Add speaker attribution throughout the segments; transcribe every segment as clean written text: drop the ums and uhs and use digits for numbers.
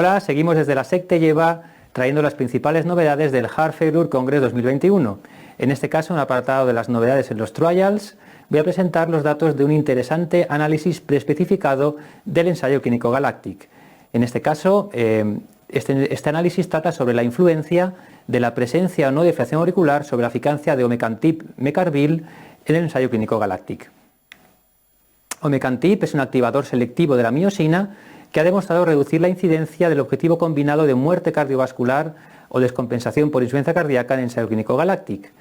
Speaker 1: Hola, seguimos desde la SEC te lleva trayendo las principales novedades del Heart Failure Congress 2021. En este caso, en el apartado de las novedades en los trials, voy a presentar los datos de un interesante análisis preespecificado del ensayo clínico GALACTIC. En este caso, este análisis trata sobre la influencia de la presencia o no de fibrilación auricular sobre la eficacia de omecamtiv mecarbil en el ensayo clínico GALACTIC. Omecamtiv es un activador selectivo de la miosina que ha demostrado reducir la incidencia del objetivo combinado de muerte cardiovascular o descompensación por insuficiencia cardíaca en el ensayo clínico GALACTIC.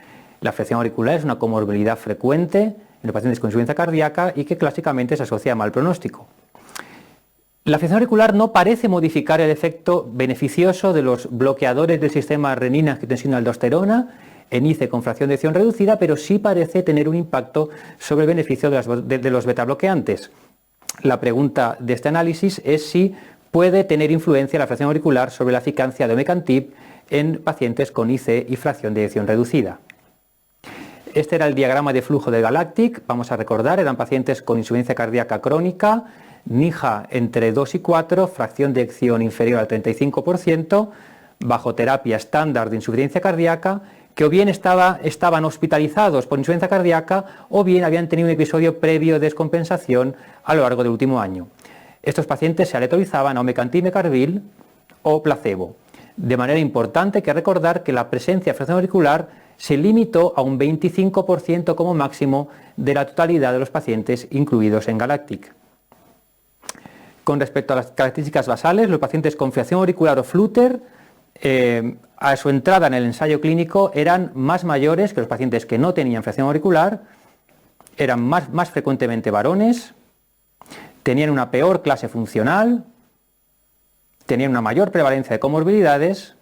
Speaker 1: La fibrilación auricular es una comorbilidad frecuente en los pacientes con insuficiencia cardíaca y que clásicamente se asocia a mal pronóstico. La fibrilación auricular no parece modificar el efecto beneficioso de los bloqueadores del sistema renina-angiotensina-aldosterona en ICE con fracción de eyección reducida, pero sí parece tener un impacto sobre el beneficio de los betabloqueantes. La pregunta de este análisis es si puede tener influencia la fibrilación auricular sobre la eficacia de omecamtiv en pacientes con ICE y fracción de eyección reducida. Este era el diagrama de flujo de GALACTIC. Vamos a recordar, eran pacientes con insuficiencia cardíaca crónica, NIJA entre 2 y 4, fracción de eyección inferior al 35%, bajo terapia estándar de insuficiencia cardíaca, que o bien estaban hospitalizados por insuficiencia cardíaca o bien habían tenido un episodio previo de descompensación a lo largo del último año. Estos pacientes se aleatorizaban a omecamtiv mecarbil o placebo. De manera importante hay que recordar que la presencia de fibrilación auricular se limitó a un 25% como máximo de la totalidad de los pacientes incluidos en GALACTIC. Con respecto a las características basales, los pacientes con fibrilación auricular o flutter a su entrada en el ensayo clínico eran más mayores que los pacientes que no tenían fibrilación auricular, eran más frecuentemente varones, tenían una peor clase funcional, tenían una mayor prevalencia de comorbilidades.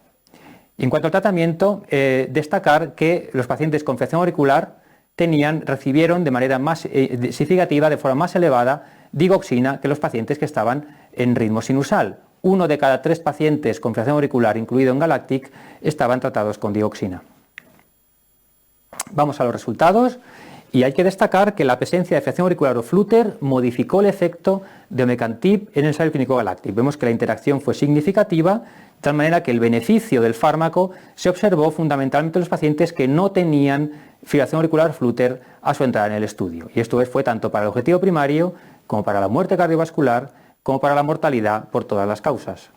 Speaker 1: Y en cuanto al tratamiento, destacar que los pacientes con fibrilación auricular recibieron de manera más significativa, de forma más elevada, digoxina que los pacientes que estaban en ritmo sinusal. 1 de cada 3 pacientes con fibrilación auricular, incluido en GALACTIC, estaban tratados con digoxina. Vamos a los resultados y hay que destacar que la presencia de fibrilación auricular o flutter modificó el efecto de omecamtiv en el ensayo clínico GALACTIC. Vemos que la interacción fue significativa, de tal manera que el beneficio del fármaco se observó fundamentalmente en los pacientes que no tenían fibrilación auricular flutter a su entrada en el estudio. Y esto fue tanto para el objetivo primario como para la muerte cardiovascular, como para la mortalidad por todas las causas.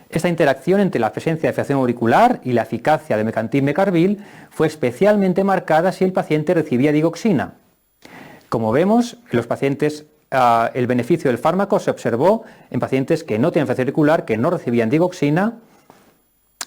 Speaker 1: Esta interacción entre la presencia de fibrilación auricular y la eficacia de omecamtiv mecarbil fue especialmente marcada si el paciente recibía digoxina. Como vemos, en los pacientes el beneficio del fármaco se observó en pacientes que no tenían fibrilación auricular, que no recibían digoxina,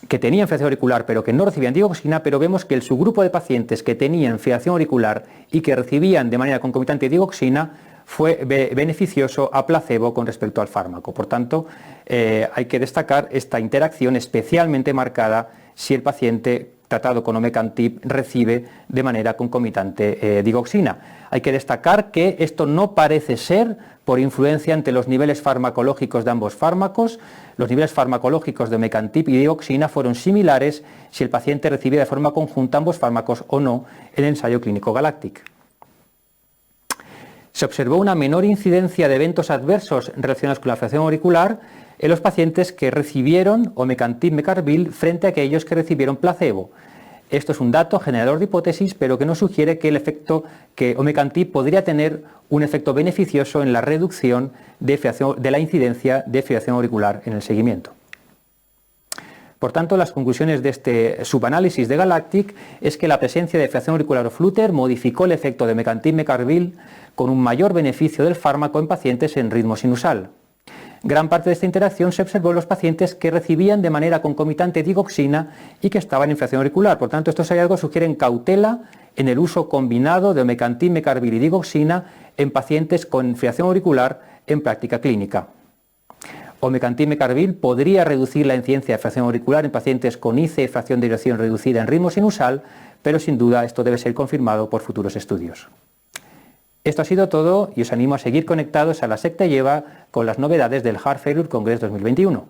Speaker 1: que tenían fibrilación auricular pero que no recibían digoxina, pero vemos que el subgrupo de pacientes que tenían fibrilación auricular y que recibían de manera concomitante digoxina fue beneficioso a placebo con respecto al fármaco. Por tanto, hay que destacar esta interacción especialmente marcada si el paciente tratado con omecamtiv recibe de manera concomitante digoxina. Hay que destacar que esto no parece ser por influencia entre los niveles farmacológicos de ambos fármacos. Los niveles farmacológicos de omecamtiv y digoxina fueron similares si el paciente recibía de forma conjunta ambos fármacos o no en el ensayo clínico GALACTIC. Se observó una menor incidencia de eventos adversos relacionados con la fibrilación auricular en los pacientes que recibieron omecamtiv mecarbil frente a aquellos que recibieron placebo. Esto es un dato generador de hipótesis, pero que nos sugiere que que omecamtiv podría tener un efecto beneficioso en la reducción de la incidencia de fibrilación auricular en el seguimiento. Por tanto, las conclusiones de este subanálisis de GALACTIC es que la presencia de fibrilación auricular o flutter modificó el efecto de omecamtiv mecarbil con un mayor beneficio del fármaco en pacientes en ritmo sinusal. Gran parte de esta interacción se observó en los pacientes que recibían de manera concomitante digoxina y que estaban en fibrilación auricular. Por tanto, estos hallazgos sugieren cautela en el uso combinado de omecamtiv mecarbil y digoxina en pacientes con fibrilación auricular en práctica clínica. Omecamtiv mecarbil podría reducir la incidencia de fibrilación auricular en pacientes con ICE, fracción de eyección reducida en ritmo sinusal, pero sin duda esto debe ser confirmado por futuros estudios. Esto ha sido todo y os animo a seguir conectados a la SEC te lleva con las novedades del Heart Failure Congress 2021.